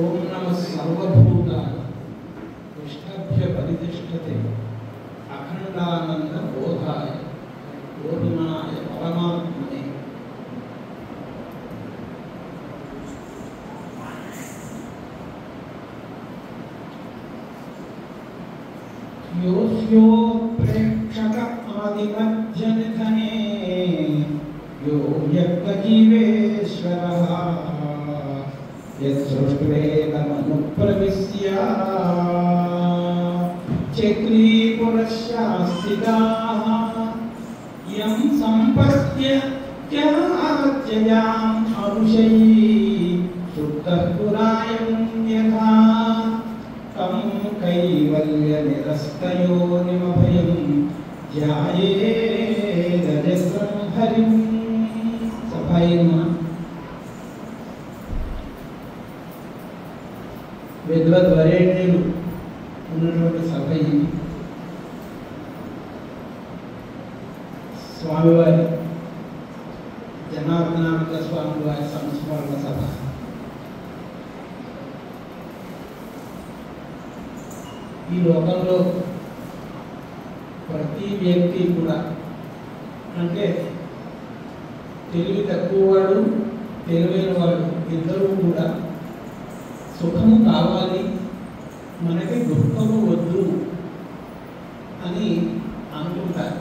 ఓం నమ సర్వభూత విష్ణభ్య పరితిష్టతే అఖండానంద బోధాయ పూర్ణాయ పరమాత్మనే. యోస్యో ప్రేక్షక ఆదిమధ్యనిధనే యో యజ్ఞజీవేశ్వరః యత్సృష్టివేదమనుప్రవిశ్య చక్రీపురశాస్తితాః యం సంపద్య త్యాజ్యయాం అనుశయీ శుద్ధః పురాయం యథా తం కైవల్యనిరస్తయోనిమభయం ధ్యాయేదజస్రం హరిం. సభాయమ విద్వద్వరేణ్యులు ఉన్నటువంటి సభ ఇది. స్వామివారి జనార్దనానంద స్వామి వారి సంస్మరణ సభ. ఈ లోకంలో ప్రతి వ్యక్తి కూడా, అంటే తెలివి తక్కువ వాడు తెలివైన వాడు ఇద్దరు కూడా సుఖము కావాలి, మనకి దుఃఖము వద్దు అని అనుకుంటారు.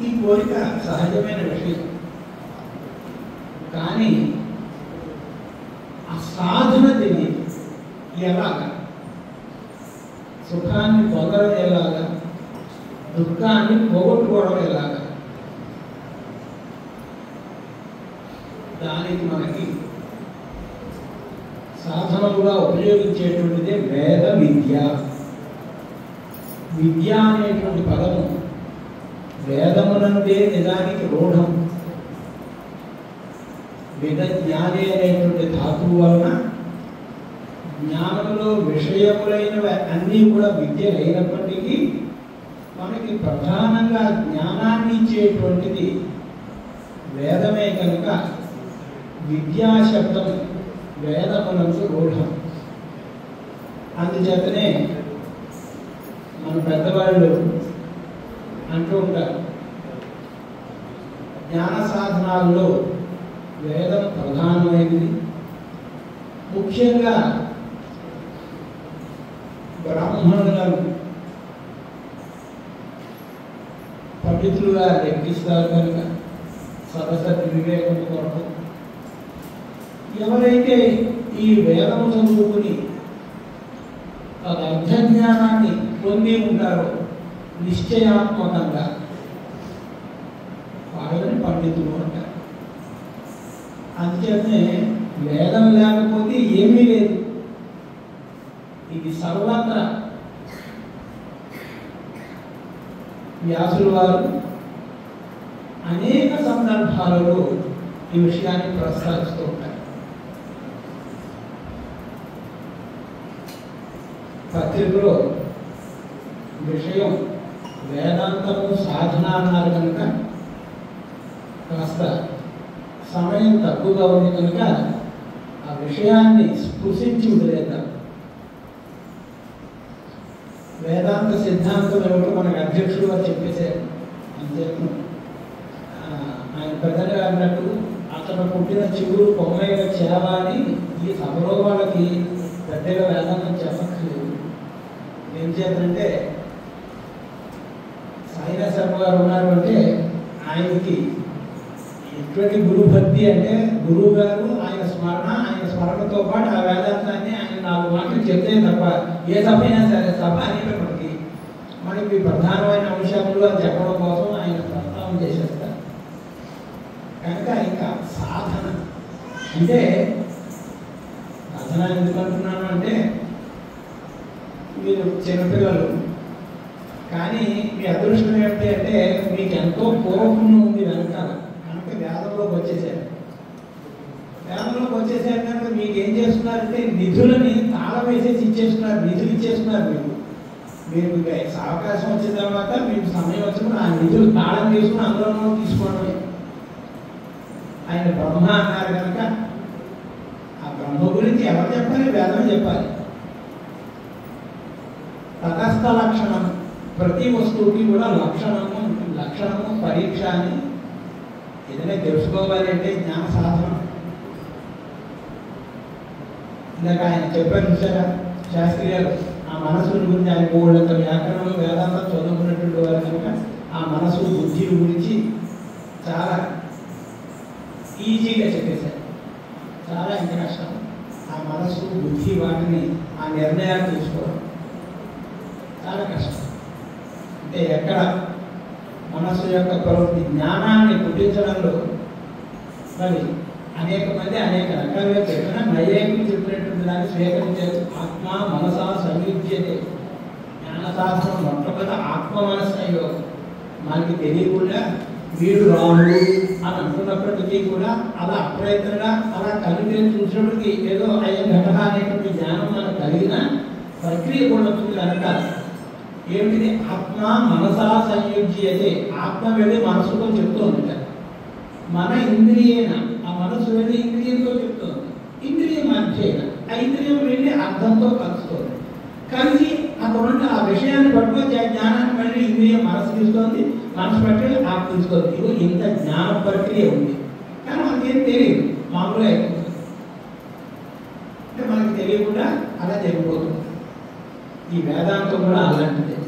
ఈ కోరిక సహజమైన విషయం. కానీ ఆ సాధన తెలియదు. ఎలాగా సుఖాన్ని పొందడం, ఎలాగా దుఃఖాన్ని పోగొట్టుకోవడం, ఎలాగా దానికి మనకి సాధనలుగా ఉపయోగించేటువంటిదే వేద విద్య. విద్య అనేటువంటి పదము వేదమునందే నిజానికి రూఢం. వేద జ్ఞానే అనేటువంటి ధాతువు వలన జ్ఞానంలో విషయములైనవి అన్నీ కూడా విద్యలు అయినప్పటికీ మనకి ప్రధానంగా జ్ఞానాన్ని ఇచ్చేటువంటిది వేదమే కనుక విద్యాశబ్దం వేదమునందు రూఢం. అందుచేతనే మన పెద్దవాళ్ళు అంటూ ఉంటారు, జ్ఞాన సాధనాల్లో వేదం ప్రధానమైనది. ముఖ్యంగా బ్రాహ్మణులను పండితులుగా లెక్కిస్తారు కనుక సరస్వతి వివేకం కొరకు ఎవరైతే ఈ వేదము చదువుకుని అది అర్థజ్ఞానాన్ని పొంది ఉంటారో నిశ్చయాత్మకంగా వాళ్ళని పండితులు అంటారు. అందుచేతనే వేదం లేకపోతే ఏమీ లేదు. ఇది సర్వత్రా వ్యాసుల వారు అనేక సందర్భాలలో ఈ విషయాన్ని ప్రస్తావిస్తూ ఉంటారు. పత్రికలో విషయం వేదాంతము సాధన అన్నారు కనుక కాస్త సమయం తక్కువగా ఉంది కనుక ఆ విషయాన్ని స్పృశించి వదిలేద్దాం. వేదాంత సిద్ధాంతం ఏమిటో మనకు అధ్యక్షుడు వారు చెప్పేశారు. అంతేకాదు ఆయన పెద్దగా అన్నట్టు అతను పుట్టిన చిగురు కొమ్మైన చేవ అని ఈ సభలో వాళ్ళకి పెద్దగా వేదాంతం చెప్పక్కర్లేదు. ఏం చేద్దంటే సాయినా శర్మ గారు ఉన్నారు అంటే ఆయనకి ఎటువంటి గురు భక్తి అంటే గురువు గారు ఆయన స్మరణతో పాటు ఆ వేదాంతాన్ని ఆయన 4 మాటలు చెప్తే తప్ప ఏ సభ అయినా సరే సభ అనేది మనకి ప్రధానమైన అంశాలు అని చెప్పడం కోసం ఆయన ప్రస్తావన చేసేస్తారు. కనుక ఇంకా సాధన అంటే సాధన ఎందుకు అంటున్నాను అంటే మీరు చిన్నపిల్లలు, కానీ మీ అదృష్టం ఏమిటి అంటే మీకు ఎంతో పూర్వపుణ్యం ఉంది వెనకాల కనుక వేదంలోకి వచ్చేసారు. వేదంలోకి వచ్చేసారు కనుక మీకు ఏం చేస్తున్నారంటే నిధులని తాళం వేసేసి ఇచ్చేస్తున్నారు, నిధులు ఇచ్చేస్తున్నారు. మీకు అవకాశం వచ్చిన తర్వాత మీకు సమయం వచ్చినప్పుడు ఆ నిధులు తాళం తీసుకుని అందులో తీసుకోవడమే. ఆయన బ్రహ్మ అన్నారు కనుక ఆ బ్రహ్మ బ్రహ్మ గురించి ఎవరు చెప్పాలి? వేదం చెప్పాలి. తటస్థ లక్షణం, ప్రతి వస్తువుకి కూడా లక్షణము ఉంటుంది. లక్షణము పరీక్ష అని ఏదైనా తెలుసుకోవాలి అంటే జ్ఞాన సాధనం. ఇందాక ఆయన చెప్పారు చూసారా శాస్త్రి గారు, ఆ మనసుని గురించి ఆయన మూడంత వ్యాకరణం వేదాంతం చదువుకున్నటువంటి వారు కనుక ఆ మనసు బుద్ధి గురించి చాలా ఈజీగా చెప్పేశారు. చాలా ఇంత కష్టం ఆ మనసు బుద్ధి వాటిని ఆ నిర్ణయాలు తీసుకోవడం చాలా కష్టం. అంటే ఎక్కడ మనస్సు యొక్క ప్రవృత్తి జ్ఞానాన్ని పుట్టించడంలో మరి అనేక మంది అనేక రకాలుగా చెప్పిన నైయాయికులు చెప్పినటువంటి దాన్ని స్వీకరించారు. ఆత్మ మనసా సంయుజ్యతే, జ్ఞాన సాధనం మొట్టమొదటి ఆత్మ మనస్సు అయ్యో మనకి తెలియకుండా వీడు రాముడు అని అనుకున్నప్పటికీ కూడా అలా అప్రయత్నంగా అలా కలిగి చూసినప్పటికీ ఏదో అయ్యే ఘటన అనేటువంటి జ్ఞానం మనకు కలిగిన ప్రక్రియ కూడా ఉంటుంది కనుక ఏమిటిది? ఆత్మ మనసా సంయుజ్యతే. ఆత్మ వెళ్ళి మనసుతో చెప్తోంది, మన ఇంద్రియేన ఆ మనసు వెళ్ళి ఇంద్రియంతో చెప్తోంది, ఇంద్రియం అధ్యయన ఆ ఇంద్రియం వెళ్ళి అర్థంతో కలుస్తుంది. కలిసి అక్కడ ఆ విషయాన్ని పట్టుకొని ఆ జ్ఞానాన్ని మళ్ళీ ఇంద్రియం మనసు తీసుకోండి, మనసు పట్టి ఆత్మ తీసుకోండి. ఇదిగో ఇంత జ్ఞాన ప్రక్రియ ఉంది. కానీ మనకేం తెలియదు, మామూలుగా అయిపోతుంది. అంటే మనకి తెలియకుండా అలా జరిగిపోతుంది. ఈ వేదాంతం కూడా అలాంటిదే.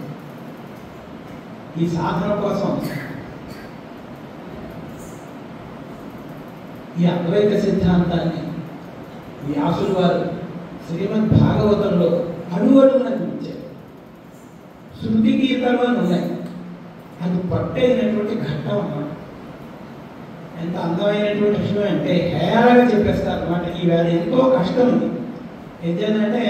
ఈ సాధన కోసం ఈ అద్వైత సిద్ధాంతాన్ని వ్యాసులు వారు శ్రీమద్ భాగవతంలో అడుగడుగున చూపించారు. శృతి గీతలు అని ఉన్నాయి, అది పట్టైనటువంటి ఘట్టం అన్నమాట. ఎంత అందమైనటువంటి విషయం అంటే హేళగా చెప్పేస్తారు అన్నమాట. ఈ వేద ఎంతో కష్టం ఉంది. ఏంటంటే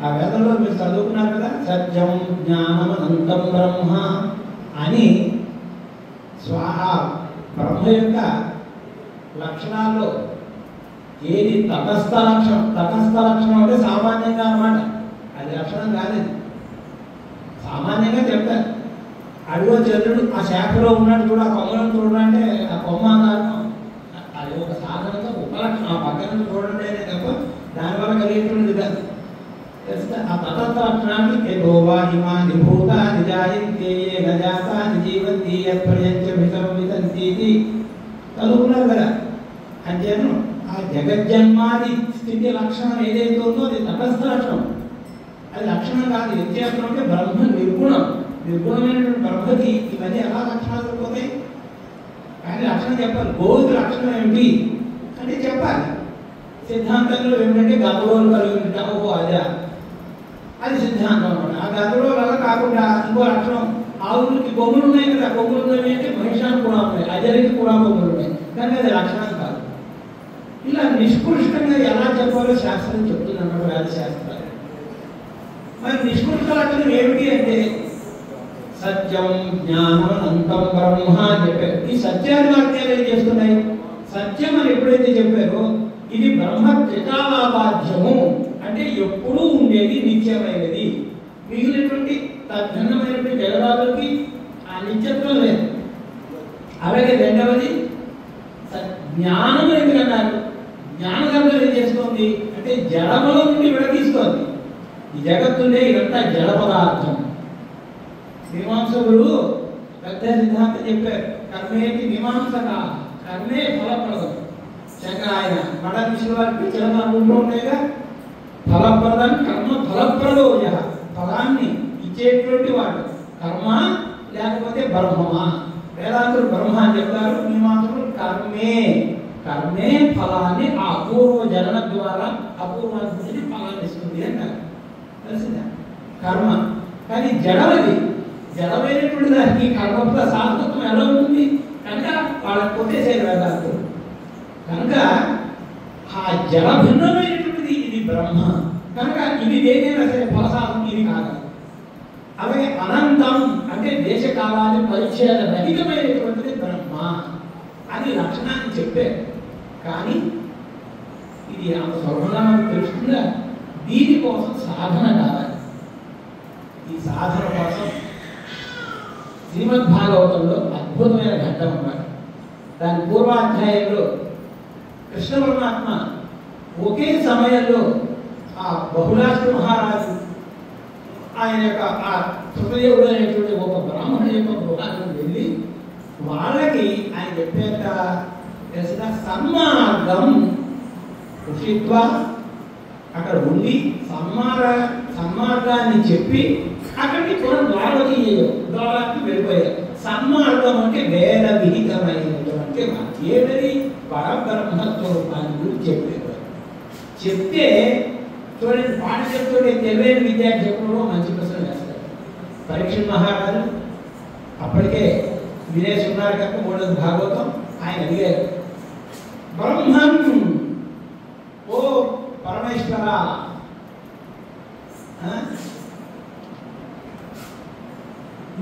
ఆ వేదంలో మీరు చదువుకున్నారు కదా, సత్యం జ్ఞానం అనంతం బ్రహ్మ అని బ్రహ్మ యొక్క లక్షణాల్లో ఏది తటస్థ లక్షణం. తటస్థ లక్షణం అంటే సామాన్యంగా అన్నమాట, అది లక్షణం కాలేదు. సామాన్యంగా చెప్తారు. అడుగు చంద్రుడు ఆ శాఖలో ఉన్నాడు కూడా, ఆ కొమ్మలను చూడాలంటే ఆ కొమ్మ కారణం అది ఒక సాధనంగా ఉపలక్షణం. ఆ పక్కన చూడండి అనే తప్ప దానివల్ల కలిగేటువంటిది కాదు. ఆ తటస్థ లక్షణాన్ని ఏదోవా హిమా నిభూత నిజాయింతే నజాత నిజీవంతి యత్పర్యంచమితంతి చదువుకున్నారు కదా. అంతేను ఆ జగజ్జన్మాది స్థితి లక్షణం ఏదైతే ఉందో అది తటస్థ లక్షణం, అది లక్షణం కాదు. వ్యత్యాసం అంటే బ్రహ్మ నిర్గుణం. నిర్గుణమైనటువంటి బ్రహ్మకి ఇవన్నీ ఎలా లక్షణాలు పోతాయి? కానీ లక్షణం చెప్పాలి. గోవుకి లక్షణం ఏమిటి అంటే చెప్పాలి. సిద్ధాంతంలో ఏమిటంటే గతలోలు కలిగి ఉంటాం. ఓహో అదే, అది సిద్ధాంతం అనమాట. ఆ గతలో అలా కాకుండా ఇంకో లక్షణం, ఆవులకి కొమ్ములు ఉన్నాయి కదా, కొమ్ములు ఉన్నాయి అంటే మహిషానికి కూడా ఉన్నాయి, అజరికి కూడా కొమ్ములు ఉన్నాయి, కానీ అది లక్షణం కాదు. ఇలా నిష్కృష్టంగా ఎలా చెప్పాలో శాస్త్రం చెప్తుంది అన్నమాట, వేద శాస్త్రాలు. మరి నిష్కృష్ట లక్షణం ఏమిటి అంటే సత్యం జ్ఞానం అనంతం బ్రహ్మ అని చెప్పారు. ఈ సత్యాన్ని వాక్యాలు ఏం చేస్తున్నాయి? సత్యం అని ఎప్పుడైతే చెప్పారో ఇది బ్రహ్మ త్రికాలాబాధ్యము, అంటే ఎప్పుడూ ఉండేది, నిత్యమైనది. మిగిలినటువంటి తద్భిన్నమైనటువంటి జగదాలకి ఆ నిత్యత్వం లేదు. అలాగే రెండవది జ్ఞానం ఎందుకన్నారు? జ్ఞానగర్భం ఏం చేస్తోంది అంటే జడముల నుండి విడదీస్తోంది. ఈ జగత్తుండే ఇదంతా జడ పదార్థం. మీమాంసకులు పెద్ద సిద్ధాంతం చెప్పారు, కర్మేటి మీమాంసక, కర్మే ఫలప్రదం. శంకర ఆయన మడ విషయం వారికి చిరనాలుగులో ఉండేగా, ఫలప్రదం కర్మ ఫలప్రదోయ, ఫలాన్ని ఇచ్చేటువంటి వాడు కర్మ లేకపోతే బ్రహ్మమా. వేదాంతులు బ్రహ్మ అని చెప్తారు, మీమాంసకులు కర్మే. కర్మే ఫలాన్ని ఆ అపూర్వ జనన ద్వారా అపూర్వాన్ని ఫలాన్ని ఇస్తుంది అంటారు. తెలిసిందా? కర్మ కానీ జడవది, జడమైనటువంటి దానికి కర్మ శాశ్వతం ఎలా ఉంటుంది కనుక వాళ్ళని కొట్టేసేది వేదాంతులు. కనుక ఆ జడ భిన్నమైనటువంటిది ఇది బ్రహ్మ. కనుక ఇది దేనైనా సరే ఫలసాధనం ఇది కాదు. అలాగే అనంతం అంటే దేశకాలాన్ని పరిచ్ఛేద రహితమైనటువంటిది బ్రహ్మ అని లక్షణాన్ని చెప్పారు. కానీ ఇది అంత సులభంగా మనకు తెలుస్తుందా? దీనికోసం సాధన కావాలి. ఈ సాధన కోసం శ్రీమద్ భాగవతంలో అద్భుతమైన ఘట్టం అన్నమాట. దాని పూర్వాధ్యాయంలో కృష్ణ పరమాత్మ ఒకే సమయంలో ఆ బహుళాష్ట్ర మహారాజు ఆయన యొక్క ఆ కృతదేవుడు అనేటువంటి ఒక బ్రాహ్మణుడి యొక్క గృహానికి వెళ్ళి వాళ్ళకి ఆయన చెప్పేట తెలిసిన సన్మార్గం ఉషిత్వ అక్కడ ఉండి సన్మార్గాన్ని చెప్పి అక్కడికి కూడా ద్వారానికి వెళ్ళిపోయారు. సన్మార్గం అంటే వేద విహితమైనటువంటి ఏదది పరబ్రహ్మస్వరూపాన్ని గురించి చెప్పేవారు. చెప్తే చూడండి, పాఠశాలతో తెలియని విద్యార్థి ఎప్పుడో మంచి ప్రశ్నలు వేస్తారు. పరీక్ష మహారాజు అప్పటికే వినేసి ఉన్నారు కనుక మూడోది భాగవతం ఆయన అడిగారు, బ్రహ్మం ఓ పరమేశ్వర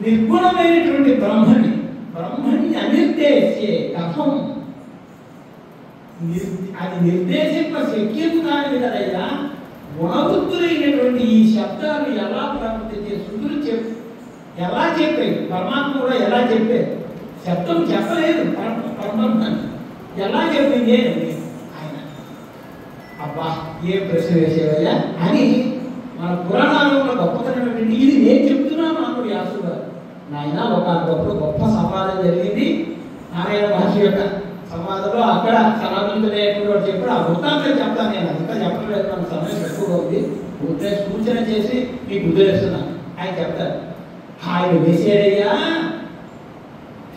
నిర్గుణమైనటువంటి బ్రహ్మని అనిర్దేశే కథం అది నిర్దేశింప శక్యం కాని కదయ్యా, గుణబుద్ధులైనటువంటి ఈ శబ్దాలు ఎలా ప్రవర్తించే శుద్ధులు ఎలా చెప్పాయి, పరమాత్మ కూడా ఎలా చెప్పారు, శబ్దం చెప్పలేదు పరబ్రహ్మని ఎలా చెప్పింది ఆయన. అబ్బా ఏ ప్రశ్న వేసేవయ్యా అని మన పురాణాలలో గొప్పతనం ఏంటంటే ఇది నేను చెప్తున్నాను అన్నాడు వ్యాసుడు గారు. నాయన గొప్ప సంవాదం జరిగింది నారాయణ మహర్షి యొక్క సంవాదంలో. అక్కడ సనాతనుడు చెప్పాడు, ఆ వృత్తాంతం చెప్తాను. నేను అంతా చెప్పలేదు, మన సమయం ఎక్కువగా ఉంది, సూచన చేసి మీకు ఉద్దేశిస్తున్నాను. ఆయన చెప్తారు, ఆయన వేసేడయ్యా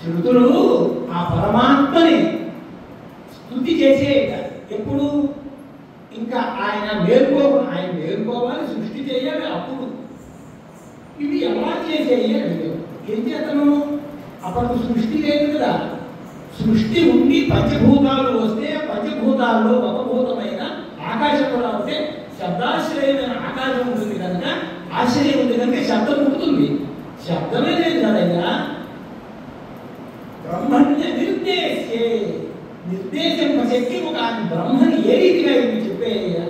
శృతులు ఆ పరమాత్మని స్తుతి చేసే ఎప్పుడు ఇంకా ఆయన మేల్కోవాలి, సృష్టి చేయాలి. అప్పుడు ఇవి ఎలా చేసేయి అడిగారు. ఏం చేతను అప్పటికి సృష్టి లేదు కదా, సృష్టి ఉండి పంచభూతాలు వస్తే పంచభూతాల్లో ఒక భూతమైన ఆకాశం కూడా ఉంటే శబ్దాశ్రయమైన ఆకాశం ఉంటుంది కనుక ఆశ్రయం ఉంది కనుక శబ్దం ఉంటుంది. శబ్దమే లేదు కదయ్యా, బ్రహ్మణ్య నిర్దేశింప శక్తి ఒక బ్రహ్మని ఏ రీతిగా ఇది చెప్పేయ్యా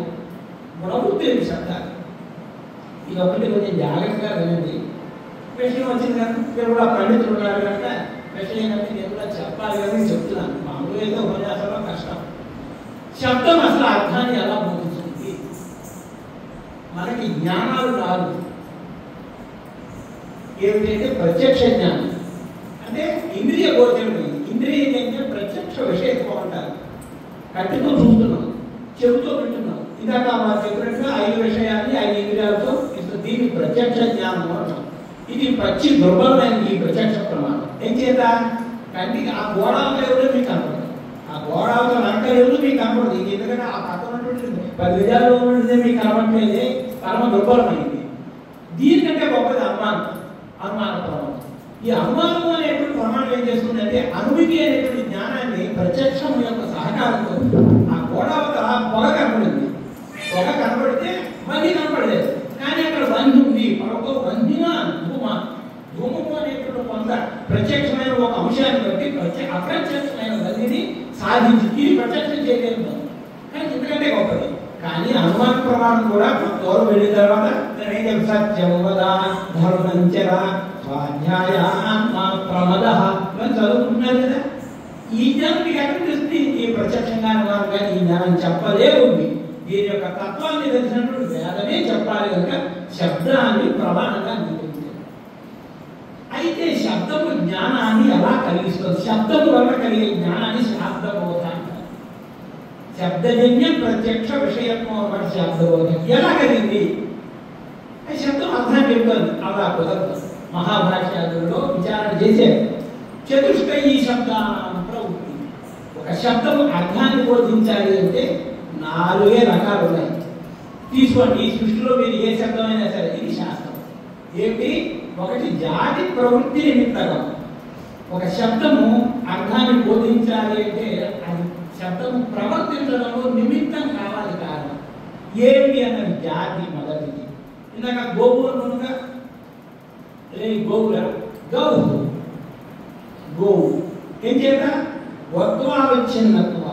గుణబుద్ధి శబ్దాలు. ఇది ఒకటి కొంచెం జాగ్రత్తగా వినండి. విషయం వచ్చింది కనుక మీరు కూడా పండితులు ఉన్నారు కనుక విషయం కనుక నేను కూడా చెప్పాలి కానీ చెప్తున్నాను. మామూలుగా ఏదో ఉపన్యాసంలో కష్టం. శబ్దం అసలు అర్థాన్ని ఎలా బోధించుకుంది? మనకి జ్ఞానాలు రాదు. ఏమిటంటే ప్రత్యక్ష జ్ఞానం అంటే ఇంద్రియ గోచరం. ఇంద్రియం అంటే ప్రత్యక్ష విషయత్వం అంటారు. కంటితో చూస్తున్నాం, చెవుతో వింటున్నాం. ఇందాక మనం చెప్పినట్టుగా 5 విషయాన్ని 5 ఇంద్రియాలతో దీన్ని ప్రత్యక్ష జ్ఞానం అంటాం. ఇది పచ్చి దుర్బలమైన ఈ ప్రత్యక్ష ప్రమాణం. ఏం చేత కంటికి ఆ గోడాలతో ఎవరో మీకు కనపడదు, ఆ గోడాలతో లంక ఎవరు మీకు కనపడదు. ఎందుకంటే ఆ పక్కన ఉన్నటువంటి 10 విధాలు ఉన్నది మీకు కనపడలేదే, పరమ దుర్బలమైంది. దీనికంటే గొప్పది అనుమాన ప్రమాణం. ఈ అనుమానం అనేటువంటి ప్రమాణం ఏం చేస్తుందంటే అనుభూతి అనేటువంటి జ్ఞానాన్ని ప్రత్యక్షం యొక్క సహకారంతో ఆ గోడావత పొగ కనపడింది. పొగ కనపడితే మళ్ళీ కనపడలేదు, కానీ అక్కడ వంది ఉంది. పొగతో వందిన ధూమము అనేటువంటి కొంత ప్రత్యక్షమైన ఒక అంశాన్ని బట్టి అప్రత్యక్షమైన వందిని సాధించి ఇది ప్రత్యక్షం చేయలేదు, కానీ ఎందుకంటే గొప్పది. కానీ అనుమాన ప్రమాణం కూడా దూరం వెళ్ళిన తర్వాత సత్యవద ధర్మంచర స్వాధ్యాయ ప్రమద చదువుకుంటున్నారు కదా. ఈ జ్ఞానం మీకు ఎక్కడ తెలుస్తుంది? ఈ ప్రత్యక్షంగా అనుమానం కానీ ఈ జ్ఞానం చెప్పలే ఉంది. దీని యొక్క తత్వాన్ని తెలిసినటువంటి వేదమే చెప్పాలి కనుక శబ్దాన్ని ప్రమాణంగా అంగీకరించారు. అయితే శబ్దము జ్ఞానాన్ని ఎలా కలిగిస్తుంది? శబ్దము వల్ల కలిగే జ్ఞానాన్ని శాబ్దబోధ అంటారు. శబ్దజన్య ప్రత్యక్ష విషయత్వం అన్నమాట శబ్దబోధ. ఎలా కలిగింది? శబ్దం అర్థాన్ని చెప్తుంది. అలా కుదరదు. మహాభాష్యాదుల్లో విచారణ చేశారు. చతుష్టయి శబ్దానం ప్రవృత్తి. ఒక శబ్దము అర్థాన్ని బోధించాలి అంటే 4 రకాలు ఉన్నాయి. తీసుకోండి, ఈ సృష్టిలో మీరు ఏ శబ్దమైనా సరే ఇది శాస్త్రం. ఏమిటి? ఒకటి జాతి ప్రవృత్తి నిమిత్తగా. ఒక శబ్దము అర్థాన్ని బోధించాలి అంటే అది శబ్దము ప్రవర్తించడంలో నిమిత్తం కావాలి కారణం. ఏమిటి అన్నది జాతి మొదటిది. ఇందాక గోవు అనుకున్నగా గోవు ఏం చేత గోత్వావిచ్ఛిన్నత్వ,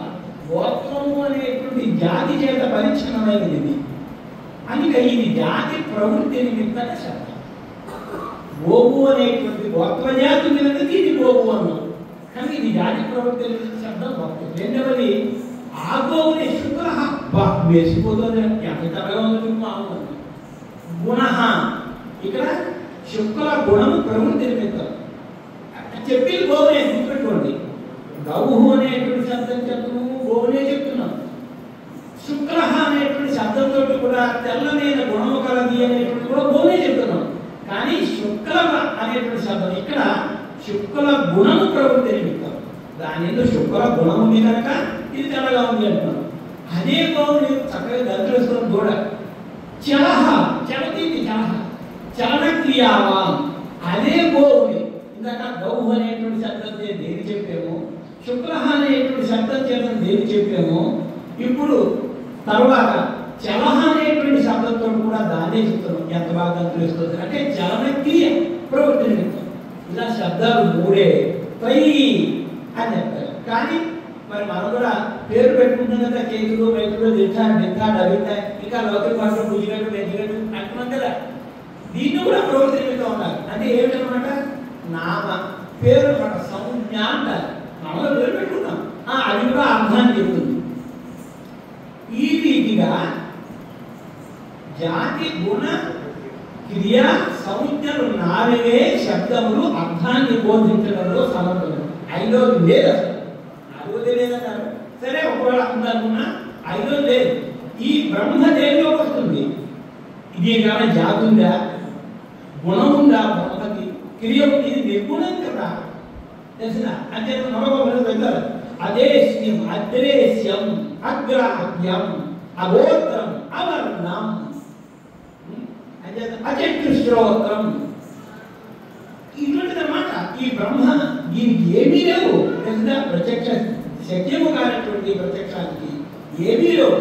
గోత్రము అనేటువంటి జాతి చేత పరిచ్ఛిన్నమైనది ఇది. అందుకే ఇది జాతి ప్రవృత్తి నిమిత్త శబ్దం. గోవు అనేటువంటి గోత్రజాతి ఉన్నది ఇది గోవు అన్నాం, కానీ ఇది జాతి ప్రవృత్తి శబ్దం ఒకటి. రెండవది ఆ గోవుని శుక్ర అబ్బా వేసిపోతుంది ఎంత కథగా ఉంది మామూలు. గుణ ఇక్కడ శుక్ల గుణము ప్రవృత్తి నిమిత్తం చెప్పి గోవునే గుర్తుపెట్టుకోండి. గౌహు అనేటువంటి శబ్దం చెప్తున్నాము, గోవునే చెప్తున్నాం. శుక్ల అనేటువంటి శబ్దంతో కూడా తెల్లనైన గుణము కలది అనేటువంటి కూడా గోవునే చెప్తున్నాం. కానీ శుక్ల అనేటువంటి శబ్దం ఇక్కడ శుక్ల గుణము ప్రవృత్తి నిమిత్తం. దాని ఎందుకు శుక్ల గుణం ఉంది కనుక ఇది తెల్లగా ఉంది అంటున్నాం. అదే గోవుని చక్కగా దర్శిస్తున్నాం కూడా. చలహ చలతీతి చలహ చలన క్రియావా అదే గోవుని ఇందాక గౌహు అనేటువంటి శబ్దం దేని చెప్పాము, శుక్ల అనేటువంటి శబ్దం చేత దేని చెప్పాము, ఇప్పుడు తర్వాత చలహ అనేటువంటి శబ్దంతో కూడా దాన్నే చెప్తున్నాం. ఎంత బాగా తెలుస్తుంది అంటే చలన క్రియ ప్రవృత్తి నిమిత్తం. ఇలా శబ్దాలు మూడే తై అని చెప్తారు. కానీ మరి మనం కూడా పేరు పెట్టుకుంటాం కదా, కేతులు రైతులు దిట్టా దిట్టా డబిట్టా ఇంకా లౌకిక భాషలో బుజ్జిగడ్డు వెజ్జిగడ్డు అంటున్నాం కదా. దీన్ని కూడా ప్రవృత్తి నిమిత్తం ఉన్నారు. అంటే ఏమిటనమాట నామ పేరు అనమాట, సంజ్ఞ అంటారు. మనలో పేరు పెట్టుకుంటాం, అది కూడా అర్థాన్ని చెప్తుంది. ఈ రీతిగా జాతి గుణ క్రియ సంజ్ఞలు నాలుగే శబ్దములు అర్థాన్ని బోధించడంలో సమర్థులు. ఐదో లేదు అసలు, నాలుగోదే లేదన్నారు. సరే ఒకవేళ అందనుకున్నా ఐదో లేదు. ఈ బ్రహ్మ దేనిలో వస్తుంది? ఇది కానీ జాతి ఉందా, గుణం ఉందా, బ్రహ్మకి క్రియ ఇది నిర్గుణం కదా తెలిసిన. అంటే మరొక దగ్గర అదేశ్యం అద్రేశ్యం అగ్రాహ్యం అగోత్రం అవర్ణం అచక్షుశ్రోత్రం ఇటువంటిదన్నమాట. ఈ బ్రహ్మ దీనికి ఏమీ లేవు తెలిసిన. ప్రత్యక్ష సత్యము కానటువంటి ప్రత్యక్షానికి ఏమీ లేవు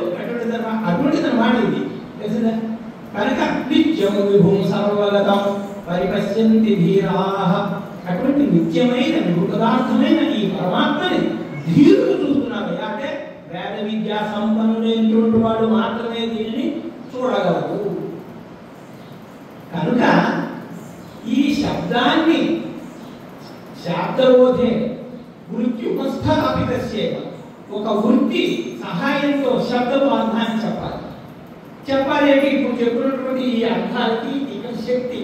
అటువంటిదన్నమాట ఇది తెలిసిన. కనుక నిత్యం విభుం సర్వగతం పరిపశ్యంతి ధీరాః. అటువంటి నిత్యమైన విభు పదార్థమైన ఈ పరమాత్మని ధీరులు చూస్తున్నారు. అంటే వేద విద్యా సంపన్నులైనటువంటి వాడు మాత్రమే దీనిని చూడగలరు. కనుక ఈ శబ్దాన్ని శాబ్దబోధే వృత్తి ఉపస్థాపితస్యేవ, ఒక వృత్తి సహాయంతో శబ్దము అర్థాన్ని చెప్పాలి అంటే ఇప్పుడు చెప్పినటువంటి ఈ అర్థానికి ఇక్కడ శక్తి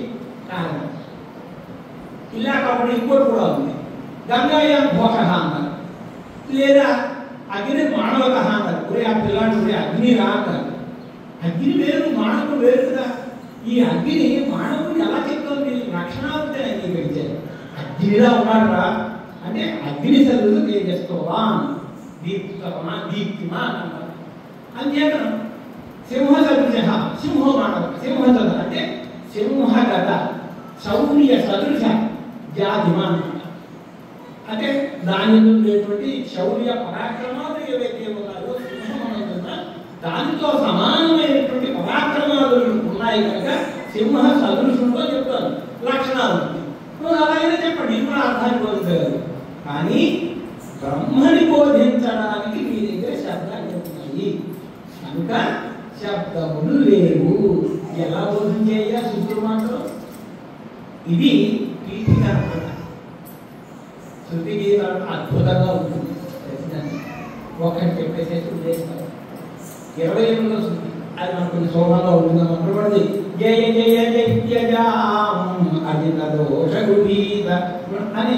కారణం. ఇలా కాబట్టి ఇంకోటి కూడా ఉంది. గంగాయాం భోగ అన్నారు, లేదా అగ్ని మానవక అన్నారు. ఒరే ఆ పిల్లాడు ఒరే అగ్ని రా అన్నారు. అగ్ని వేరు మానవుడు వేరు కదా. ఈ అగ్ని మానవుడిని ఎలా చెప్తుంది? లక్షణాలతో అంగీకరించారు. అగ్నిలా ఉన్నాడు రా అంటే అగ్ని సరువులు తేజస్తోవా దీప్తమా దీప్తిమా అన్నారు. అంచేత సింహ సదృశ సింహో మానవ సింహ సదృశ అంటే సింహ గద శౌర్య సదృశ జాతిమాన్ అంటే దాని ఉండేటువంటి శౌర్య పరాక్రమాలు ఏవైతే ఉన్నాయో సింహం దానితో సమానమైనటువంటి పరాక్రమాలు ఉన్నాయి కనుక సింహ సదృశంలో చెప్తాను లక్షణాలు. అలాగైనా చెప్పండి, ఇది కూడా అర్థాన్ని బోధించగలరు. కానీ బ్రహ్మని బోధించడానికి మీ దగ్గర శబ్దాలు ఉన్నాయి కనుక శబ్దములు లేవు. ఎలా బోధించేయ శుద్ధులు మాత్రం ఇది పీఠిక అన్నమాట. శృతి గీతాలు అద్భుతంగా ఉంటుంది. ఒకటి చెప్పేసేసి ఉద్దేశిస్తారు 28వ శృతి అది మనకు శోభంగా ఉంటుంది. అప్పుడు జయ జయ జయజాం అజిత దోషగుబీత అని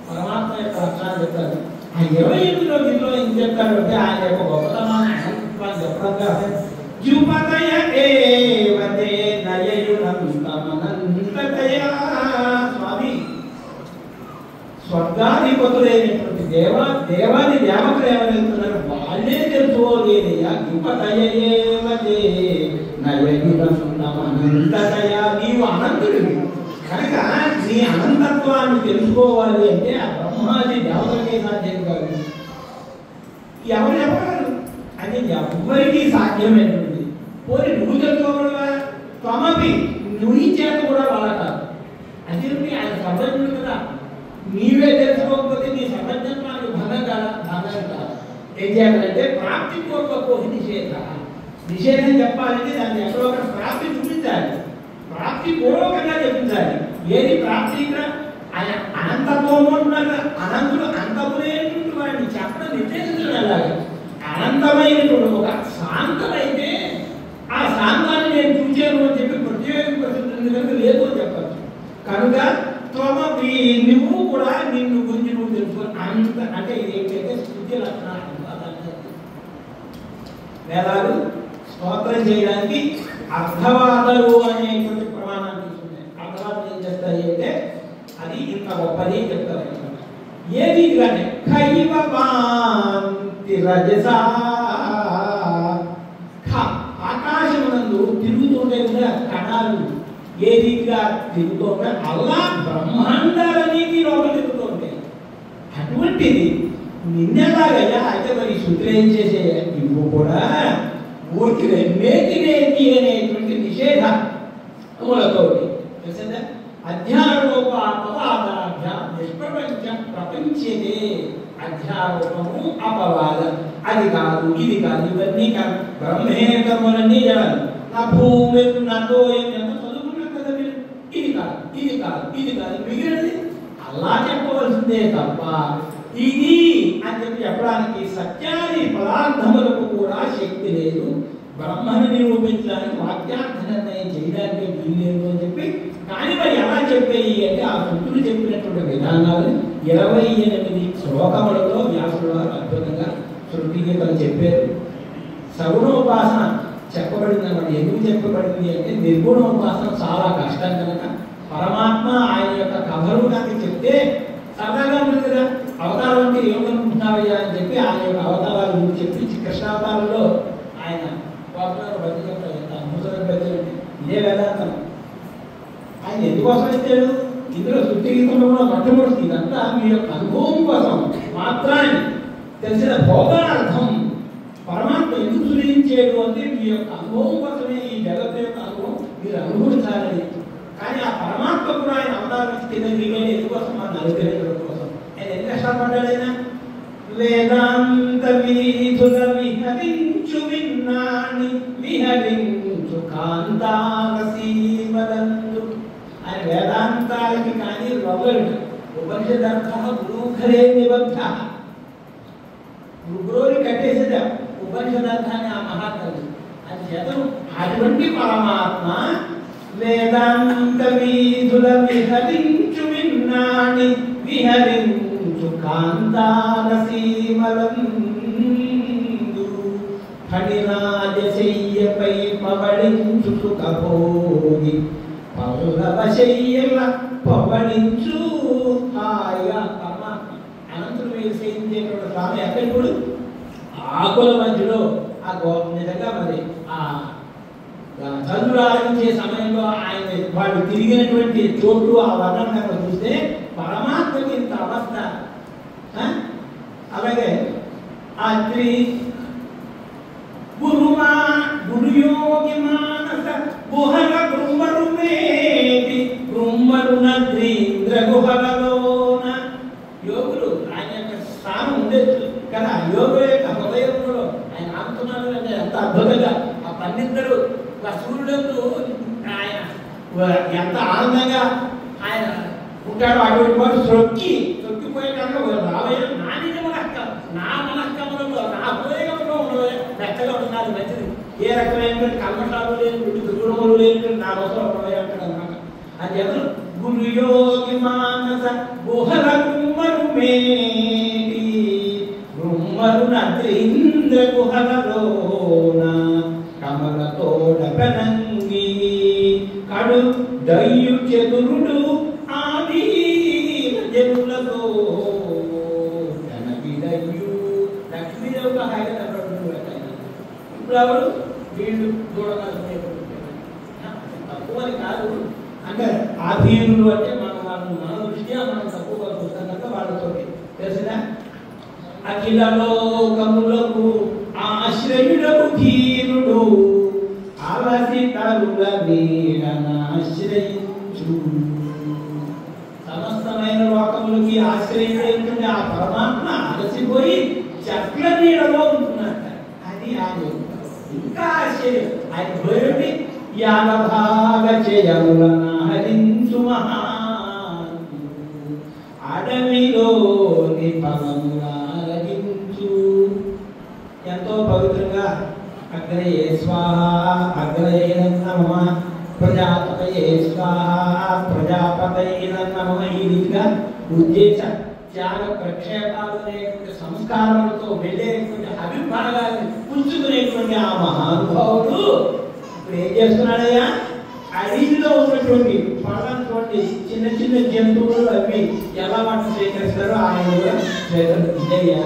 పరమాత్మ యొక్క లక్షణాలు చెప్తారు. ఆ 28వ గీతలో ఏం చెప్తారు అంటే ఆయన యొక్క గొప్పతనాన్ని చెప్పడంగా జుపతయ ఏవతే నయయునంతమనంతతయా. స్వామి స్వర్గాధిపతులైనటువంటి దేవాది దేవతలు ఏమవుతున్నారు వాళ్ళే తెలుసుకోలేదయ్యా. జుపతయ ఏవతే నయయునంతమనంతతయా. నీవు అనంతుడివి కనుక నీ అనంతత్వాన్ని తెలుసుకోవాలి అంటే ఆ బ్రహ్మాది దేవతలకే సాధ్యం కాదు. ఎవరు చెప్పగలరు? అది ఎవ్వరికీ సాధ్యమైనటువంటి. పోనీ నువ్వు తెలుసుకోగలవా? త్వమపి నువ్వు చేత కూడా వాళ్ళ కాదు. అది ఆయన సర్వజ్ఞుడు కదా. నీవే తెలుసుకోకపోతే నీ సర్వజ్ఞత్వానికి భంగం కాదా? భంగం కాదు. ఏం చేయాలంటే ప్రాప్తి పూర్వకో నిషేధం చెప్పాలంటే దాన్ని ఎక్కడో ఒక ప్రాప్తి చూపించాలి. ప్రాప్తి పూర్వకంగా చెప్పించాలి. ఏది ప్రాప్తి? ఇక్కడ ఆయన అనంతత్వము అంటున్నారు. అనంతుడు అంతములేటువంటి వాడిని చెప్పడం నిర్దేశించడం ఎలాగా? అనంతమైనటువంటి ఒక శాంత ఉంది కనుక లేదు అని చెప్పచ్చు. కనుక త్వమపి నువ్వు కూడా నిన్ను గురించి నువ్వు తెలుసుకో అంత అంటే ఇది ఏంటంటే స్థుతి లక్షణాలు. వేదాలు స్తోత్రం చేయడానికి అర్థవాదాలు అనేటువంటి ప్రమాణాన్ని తీసుకున్నాయి. అర్థవాదాలు ఏం చేస్తాయి అంటే అది ఇంత గొప్పది చెప్తారు. ఏది కానీ ఆకాశమునందు తిరుగుతుంటే కూడా కణాలు ఏ రీతిగా తిరుగుతూ ఉంటాయి అలా బ్రహ్మాండాలనేవి లోపల తిరుగుతూ ఉంటాయి. అటువంటిది నిన్నెలాగయ్యా అయితే మరి శుద్ధి ఏం చేసే ఇవ్వు కూడా ఊరికి నేతి అనేటువంటి నిషేధ మూలతోటి తెలిసిందా అధ్యారోపాపవాదాభ్య నిష్ప్రపంచం ప్రపంచదే. అధ్యారోపము అపవాద అది కాదు ఇది కాదు ఇవన్నీ కాదు బ్రహ్మేతములన్నీ జనాలు నా భూమి నాతో ఎంత చదువుకున్నాం కదా మీరు ఇది కాదు ఇది కాదు ఇది కాదు మిగిలినది అలా చెప్పవలసిందే తప్ప ఇది అని చెప్పి చెప్పడానికి సత్యాది పదార్థములకు కూడా శక్తి లేదు. బ్రహ్మను నిరూపించడానికి వాక్యార్థ నిర్ణయం చేయడానికి వీల్లేదు అని చెప్పి కానీ మరి ఎలా చెప్పేయి అంటే ఆ శృతులు చెప్పినటువంటి విధానాలు 28 శ్లోకములతో వ్యాసుల వారు అద్భుతంగా శృతి గీతలు చెప్పారు. సగుణోపాసన చెప్పబడింది అన్నమాట. ఎందుకు చెప్పబడింది అంటే నిర్గుణోపాసన చాలా కష్టం కనుక పరమాత్మ ఆయన యొక్క కథలు కనుక చెప్తే సరదాగా ఉంటుంది కదా. అవతారం అంటే ఏమనుకుంటున్నావయ్యా అని చెప్పి ఆయన యొక్క అవతారాల గురించి చెప్పి కృష్ణావతారంలో ఆయన ఇదే వేదాంతం. ఆయన ఎందుకోసం ఇచ్చాడు? ఇందులో శుద్ధి గీతంలో కూడా మొట్టమొదటి ఇదంతా మీ యొక్క అనుభవం కోసం మాత్రాన్ని తెలిసిన భోగార్థం పరమాత్మ ఎందుకు సృజించేడు అంటే మీ యొక్క అనుభవం కోసమే ఈ జగత్తు యొక్క అనుభవం మీరు అనుభవించాలని. కానీ ఆ పరమాత్మ కూడా ఆయన అవతారం కింద ఎందుకోసం మన అనుగ్రహించడం కోసం ఆయన ఎన్ని కష్టపడ్డాడైనా వేదాంత వీధుల విహరించు విన్నాని విహరించు కాంతాల సీమలందు. ఆయన వేదాంతాలకి కానీ రొగడు ఉపనిషదర్థ గురుఖరే నిబద్ధ గురువుని కట్టేసేదా ఉపనిషదర్థాన్ని ఆ మహాత్ములు అది చేతను అటువంటి పరమాత్మ వేదాంత వీధుల విహరించు విన్నాని విహరించు కాంతాల సీమలందు ఫణిరాజశయ్యపై పవళించు సుఖభోగి పల్లవశయ్యల పవళించు హాయిగా పరమాత్మ అనంతుడు వేసేటువంటి స్వామి ఎక్కడిప్పుడు ఆకుల మధ్యలో ఆ నిజంగా మరి ఆ చంద్రుడు ఆరాధించే సమయంలో ఆయన వాళ్ళు తిరిగినటువంటి చోటు ఆ వర్ణం కనుక చూస్తే పరమాత్మకి ఇంత అవస్థ. అలాగే ఆ త్రి గురుమా గురుయోగి మానస గుహల గురుమరు మేటి గురుమరు నద్రీంద్ర గుహలలోన యోగులు ఆయన యొక్క స్థానం ఉండేది కదా. యోగుల యొక్క హృదయంలో ఆయన ఆపుతున్నారు అంటే ఎంత అద్భుతంగా ఆ పన్నిద్దరు సూర్యుడు ఆయన ఎంత ఆనందంగా ఆయన ఉంటాడు. అటువంటి వాడు తొక్కిపోయే కనుక రాబోయే నా నిజ మనస్కం నా మనస్కములలో నా హృదయంలో మెత్తగా ఉండాలి మంచిది. ఏ రకమైనటువంటి కల్మషాలు లేనటువంటి దుర్గుణములు లేనటువంటి నా కోసం ఉండవే అంటాడు అనమాట. అని చెప్పి గురుయోగి మానస గుహల గుమ్మరు మేటి గుమ్మరు నద్రీంద్ర గుహలలోన కమలతోడ పెనంగి కడు దయ్యు చెదురుడు ఆది జనులతో దయ్యు లక్ష్మీదేవి ఒక హాయిగా ఇప్పుడు ఎవరు వీళ్ళు చూడగలరు తక్కువని కాదు అంటే ఆధీనులు అంటే మన దృష్ట్యా మనం తక్కువగా చూస్తాం కనుక వాళ్ళతో తెలిసినా అఖిల లోకములకు ఆశ్రయుడకు ధీరుడు అలసి తరుల వీరనాశ్రయించు. సమస్తమైన లోకములకి ఆశ్రయించేటువంటి ఆ పరమాత్మ అలసిపోయి చెట్ల నీడలో ఉంటున్నట్ట. అది ఆయన ఇంకా ఆశ్చర్యం. ఆయన భోయుడి యాగభాగ చేయములన హరించు మహా అడవిలోని ఫలములారగించు. ఎంతో పవిత్రంగా అగ్రయే స్వాహ అగ్రయే నమః ప్రజాపతయే స్వాహ ప్రజాపతయే నమః. ఈ రీతిగా ఉద్దేశ త్యాగ ప్రక్షేపాలు అనేటువంటి సంస్కారాలతో వెళ్ళేటువంటి అభిప్రాయాన్ని పుంజుకునేటువంటి ఆ మహానుభావుడు ఇప్పుడు ఏం చేస్తున్నాడయ్యా? అడవిలో ఉన్నటువంటి పళ్ళటువంటి చిన్న చిన్న జంతువులు అవి ఎలా వాటిని స్వీకరిస్తారో ఆయన కూడా స్వీకరించయ్యా.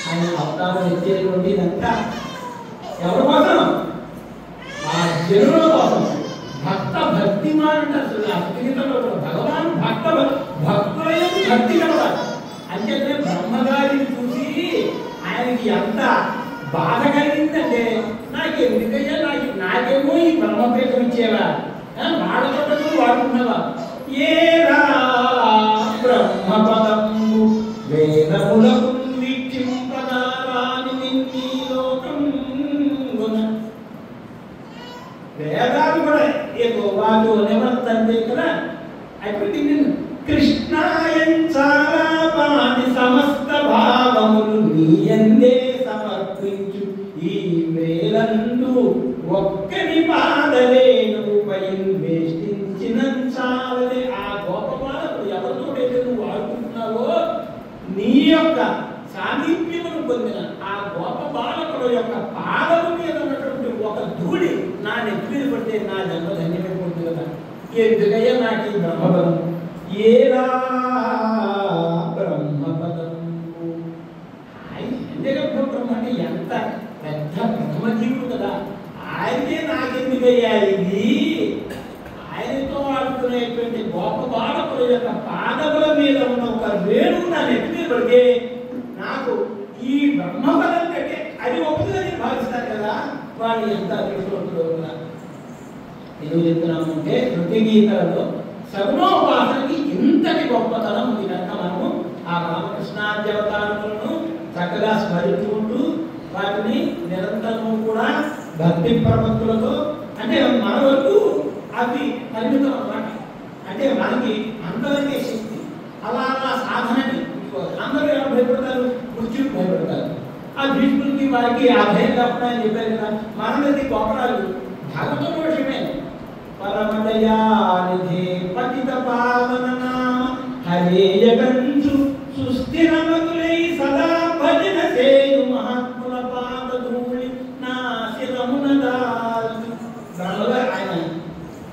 ఆయన అవతారం ఇచ్చేటువంటి ఇదంతా ఎవరి కోసం? ఆ జనుల కోసం. భక్త భక్తిమాన్ అంటారు అద్భుతంలో భగవాన్ భక్తులైన భక్తి కలవాలి. అంచేతే బ్రహ్మగారిని చూసి ఆయనకి ఎంత బాధ కలిగిందంటే, నాకు ఎందుకయ్యా నాకేమో ఈ బ్రహ్మపేతం ఇచ్చేవా, వాడతో వాడుకున్నావా? ఏరా బ్రహ్మపదము వేదములకు వీక్షింపదారాని నిన్నీ లోకం. వేదాలు కూడా ఏదో వాళ్ళు నివర్తంతే కదా. అటువంటి కృష్ణాయంచాలాపాని సమస్త భావములు నీయందే సమర్పించు ఈ వేలందు ఒక్కని పాదలేను పైన్ వేష్టించిన చాలదే. ఆ గోపబాలకు ఎవరితోటైతే నువ్వు ఆడుకుంటున్నావో నీ యొక్క సామీప్యమును పొందిన ఆ గోప బాలకుల యొక్క పాదము మీద ఉన్నటువంటి ఒక ధూళి నా నెత్తి మీద పడితే నా జన్మ ధన్యమైపోతుంది కదా. ఎందుకయ్యా నాకు ఈ బ్రహ్మపదం? ఏరా బ్రహ్మపదం. ఎందుకంటే బ్రహ్మ అంటే ఎంత పెద్ద బ్రహ్మజీవుడు కదా. ఆయనే నాకెందుకయ్యా ఇది? ఆయనతో ఆడుకునేటువంటి గోప బాలకుల యొక్క పాదముల మీద ఉన్న ఒక వేణు నా నెత్తి మీద పడితే నాకు ఈ బ్రహ్మపదం కంటే అది ఒప్పుదని భావిస్తారు కదా. వాళ్ళు ఎంత అదృష్టవంతులు కదా. ఎందుకు చెప్తున్నామంటే శృతి గీతలలో సగుణోపాసనకి ఇంతటి గొప్పతనం ఉంది కనుక మనము ఆ రామకృష్ణాద్యవతారములను చక్కగా స్మరించుకుంటూ వాటిని నిరంతరము కూడా భక్తి ప్రపత్తులతో, అంటే మన వరకు అవి పరిమితం అన్నమాట. అంటే మనకి అంతవరకే శక్తి. అలా అలా సాధనని అందరూ ఎలా భయపడతారు? మృత్యుకు భయపడతారు. ఆ భీష్ముడికి వారికి ఆ భయం కాకుండా అని చెప్పారు కదా. మనది గొప్పరాలు భగవత దోషమే. పరమదయానిధి పతిత పావన నామ హరేయగంచు సుస్థిరమతులై సదా భజన సేయు మహాత్ముల పాద ధూళి నా శిరమున దాల్చు. దానిలో ఆయన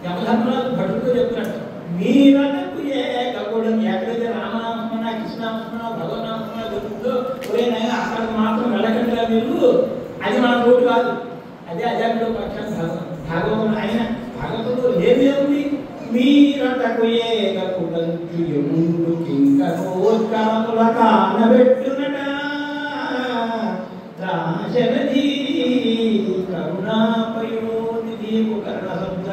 యమధర్మరాజు భటుతో చెప్తున్నాడు, మీరటకు ఏకగుడు ఎక్కడైతే రామనామస్మరణ కృష్ణామస్మరణ భగవన్నామస్మరణ దొరుకుతుందో ఒరేనైనా అక్కడికి మాత్రం వెళ్ళకండిరా మీరు, అది మన తోడు కాదు. అదే అజాంలో పక్షాన్ని భాగవతుడు ఆయన భగవతుడు ఏది ఉంది? మీరటకు ఏకగుడంచు యముడు కింకరోత్కరముల కానబెట్టునట రాశరథీ కరుణాపయోనిధి. కరుణ శబ్ద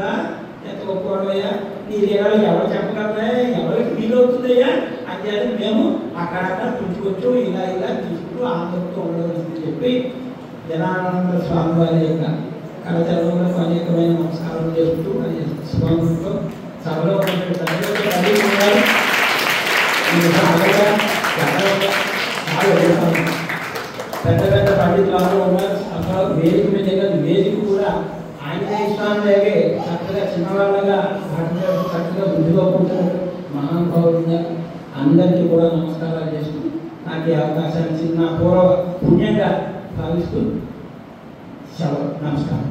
ఎంత గొప్పవాడయ్యా, నీ దేవాలు ఎవరు చెప్పగలరా, ఎవరికి వీలవుతుందయ్యా అని చెప్పి మేము అక్కడక్కడ పుచ్చుకొచ్చు ఇలా ఇలా తీసుకుంటూ ఆనందంతో ఉండవలసింది చెప్పి జనానంద స్వామి వారి యొక్క కరచరణలకు అనేకమైన నమస్కారం చేస్తూ స్వామితో సభలో పెద్ద పెద్ద పండితులు ఉన్నారు. అసలు వేదిక మీద వేదిక కూడా ఆంజనేయ స్వామి లాగే చక్కగా చిన్నవాళ్ళగా చక్కగా బుద్ధిగా కూర్చున్నారు మహానుభావులు ఉన్నారు. అందరికీ కూడా నమస్కారాలు చేస్తూ నాకు ఈ అవకాశాన్ని ఇచ్చి నా పూర్వ పుణ్యంగా భావిస్తూ సెలవు. నమస్కారం.